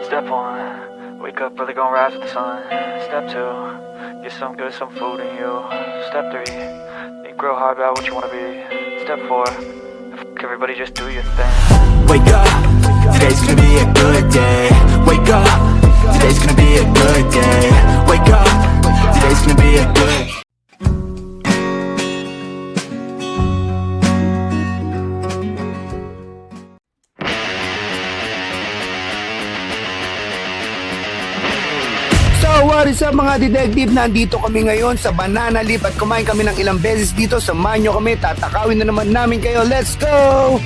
Step one, wake up early, gonna rise with the sun. Step two, get some good, some food in you. Step three, think real hard about what you wanna be. Step four, fuck everybody, just do your thing. Wake up, today's gonna be a good day. Wake up, today's gonna be a good day. Wake up, today's gonna be a good. So what is up mga detective, nandito kami ngayon sa Banana Leaf at kumain kami ng ilang beses dito. Samahan nyo kami, tatakawin na naman namin kayo. Let's go!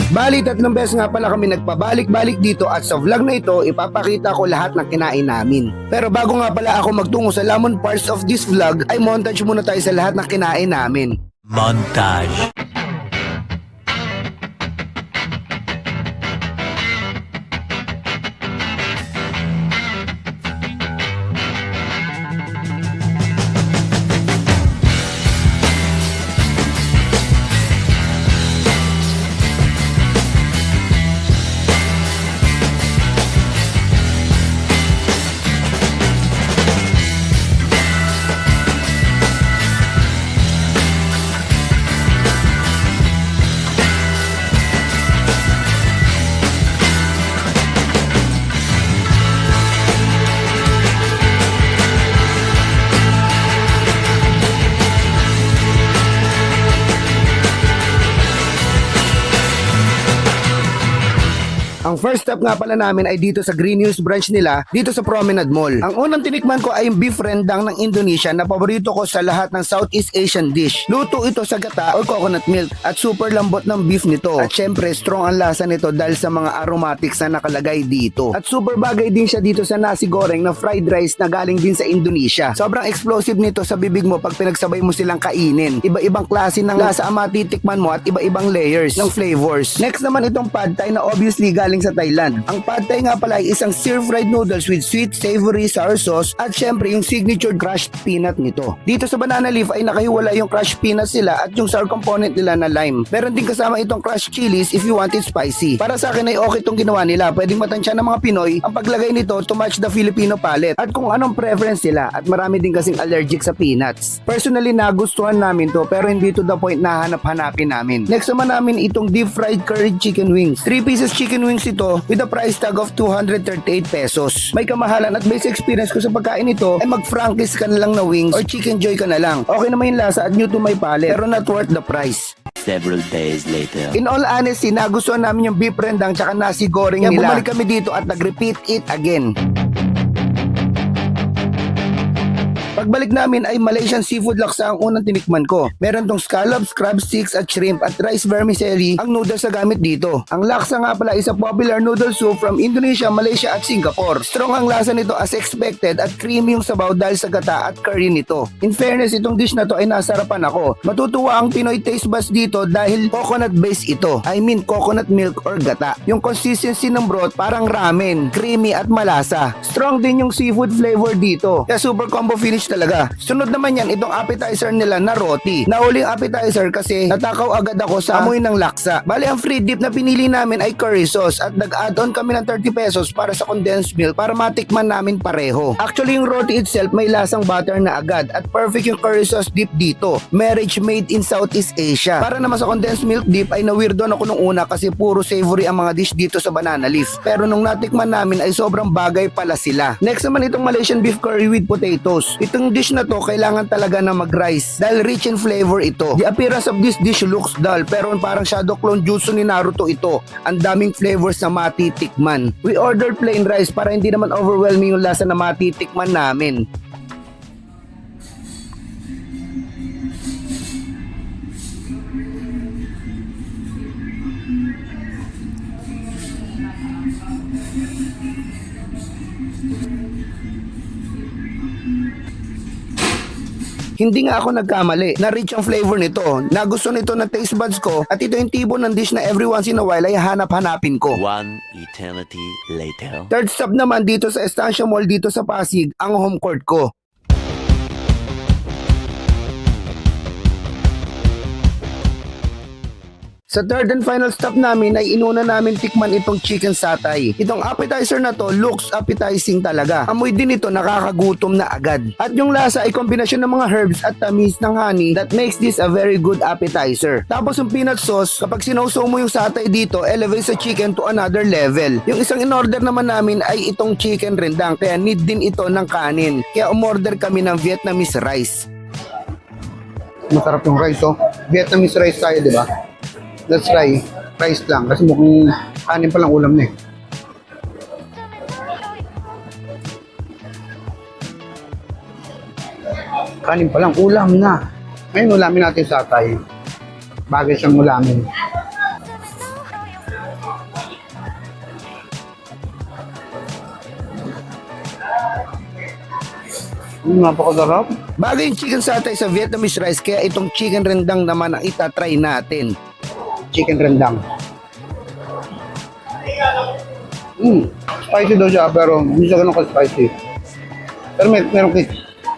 Bali, 3 beses nga pala kami nagpabalik-balik dito at sa vlog na ito, ipapakita ko lahat ng kinain namin. Pero bago nga pala ako magtungo sa lamon parts of this vlog, ay montage muna tayo sa lahat ng kinain namin. Montage. Ang first stop nga pala namin ay dito sa Green Hills branch nila, dito sa Promenade Mall. Ang unang tinikman ko ay yung beef rendang ng Indonesia na paborito ko sa lahat ng Southeast Asian dish. Luto ito sa gata o coconut milk at super lambot ng beef nito. At syempre strong ang lasa nito dahil sa mga aromatics na nakalagay dito. At super bagay din siya dito sa nasi goreng na fried rice na galing din sa Indonesia. Sobrang explosive nito sa bibig mo pag pinagsabay mo silang kainin. Iba-ibang klase ng lasa ang matitikman mo at iba-ibang layers ng flavors. Next naman itong pad thai na obviously galing sa Thailand. Ang pad thai nga pala ay isang stir-fried noodles with sweet, savory, sour sauce at syempre yung signature crushed peanut nito. Dito sa Banana Leaf ay nakahiwala yung crushed peanuts nila at yung sour component nila na lime. Meron din kasama itong crushed chilies if you want it spicy. Para sa akin ay okay itong ginawa nila. Pwedeng matansya ng mga Pinoy ang paglagay nito to match the Filipino palate at kung anong preference nila at marami din kasing allergic sa peanuts. Personally nagustuhan namin to pero hindi to the point na hanap-hanapin namin. Next naman namin itong deep fried curried chicken wings. 3 pieces chicken wings ito with a price tag of 238 pesos. May kamahalan at base experience ko sa pagkain ito ay mag-Frankie's ka na lang na wings or Chicken Joy ka na lang. Okay naman yung lasa at new to my palate pero not worth the price. Several days later. In all honesty, nagustuhan namin yung beef rendang tsaka nasi goreng nila. Bumalik kami dito at nag-repeat it again. Pagbalik namin ay Malaysian seafood laksa ang unang tinikman ko. Meron tong scallops, crab sticks at shrimp at rice vermicelli ang noodles na gamit dito. Ang laksa nga pala is a popular noodle soup from Indonesia, Malaysia at Singapore. Strong ang lasa nito as expected at creamy yung sabaw dahil sa gata at curry nito. In fairness, itong dish na to ay nasarapan ako. Matutuwa ang Pinoy taste buds dito dahil coconut based ito. I mean coconut milk or gata. Yung consistency ng broth parang ramen, creamy at malasa. Strong din yung seafood flavor dito. Kaya super combo finish talaga. Sunod naman yan itong appetizer nila na roti. Nauling appetizer kasi natakaw agad ako sa amoy ng laksa. Bali ang free dip na pinili namin ay curry sauce at nag-add-on kami ng 30 pesos para sa condensed milk para matikman namin pareho. Actually yung roti itself may lasang butter na agad at perfect yung curry sauce dip dito. Marriage made in Southeast Asia. Para naman sa condensed milk dip ay na-weirdo ako nung una kasi puro savory ang mga dish dito sa Banana Leaf. Pero nung natikman namin ay sobrang bagay pala sila. Next naman itong Malaysian beef curry with potatoes. Itong dish na to kailangan talaga na mag-rice dahil rich in flavor ito. The appearance of this dish looks dull pero parang shadow clone jutsu ni Naruto ito. Ang daming flavors na matitikman. We ordered plain rice para hindi naman overwhelming yung lasa na matitikman namin. Hindi nga ako nagkamali, na-rich ang flavor nito. Nagustuhan nito ng taste buds ko at ito yung tipo ng dish na every once in a while ay hanap-hanapin ko. One eternity later. Third stop naman dito sa Estancia Mall dito sa Pasig, ang home court ko. Sa third and final stop namin ay inuna namin tikman itong chicken satay. Itong appetizer na to looks appetizing talaga. Amoy din ito nakakagutom na agad. At yung lasa ay kombinasyon ng mga herbs at tamis ng honey that makes this a very good appetizer. Tapos yung peanut sauce, kapag sinawsaw mo yung satay dito, elevates sa chicken to another level. Yung isang in-order naman namin ay itong chicken rendang, kaya need din ito ng kanin. Kaya umorder kami ng Vietnamese rice. Masarap yung rice, oh. Vietnamese rice tayo, di ba? Let's try rice lang kasi mukhang kanin pa lang ulam na eh. Kanin pa lang ulam na. Ngayon ulamin natin satay. Bagay siyang ulamin. Napakasarap. Bagay yung chicken satay sa Vietnamese rice, kaya itong chicken rendang naman ang itatry natin. Chicken rendang. Spicy daw siya pero hindi siya ganun ka-spicy. Pero meron kasi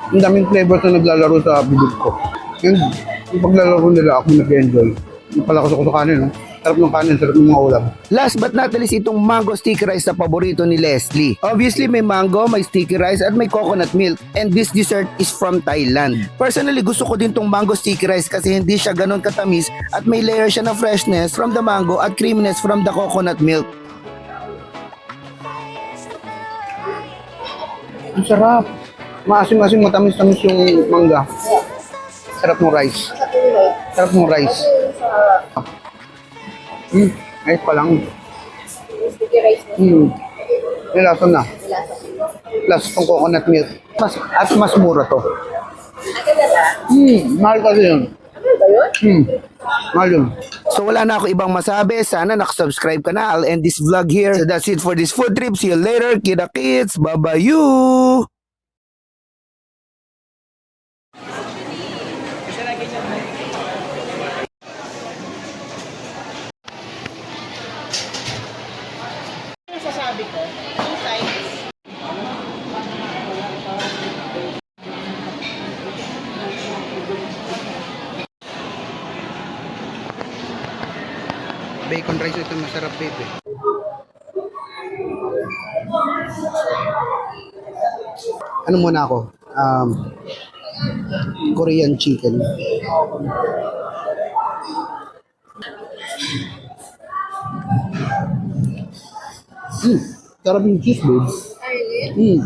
ang daming flavors na naglalaro sa bibig ko. Yung paglalaro nila ako nag-enjoy. Yung pala ko sa kanin, no? Sarap ng kanin, sarap ng mga ulam. Last but not least, itong mango sticky rice na paborito ni Leslie. Obviously, may mango, may sticky rice, at may coconut milk. And this dessert is from Thailand. Personally, gusto ko din tong mango sticky rice kasi hindi siya ganun katamis at may layer siya ng freshness from the mango at creaminess from the coconut milk. Ang sarap. Maasim-asim, matamis-tamis yung mangga. Sarap ng rice. Sarap ng rice. Ayos pa lang. Sticky rice na. Nilason na. Plus itong coconut milk. At mas mura to. Agad na. Mahal kasi yun. Ano ba yun? Mahal yun. So wala na ako ibang masabi. Sana nakasubscribe ka na. I'll end this vlog here. So that's it for this food trip. See you later. Kita kids. Bye-bye. Sasabi ko, two sides. Bacon rice ito masarap, baby. Ano muna ako? Korean chicken. Sarap yung cheese, babe. Really?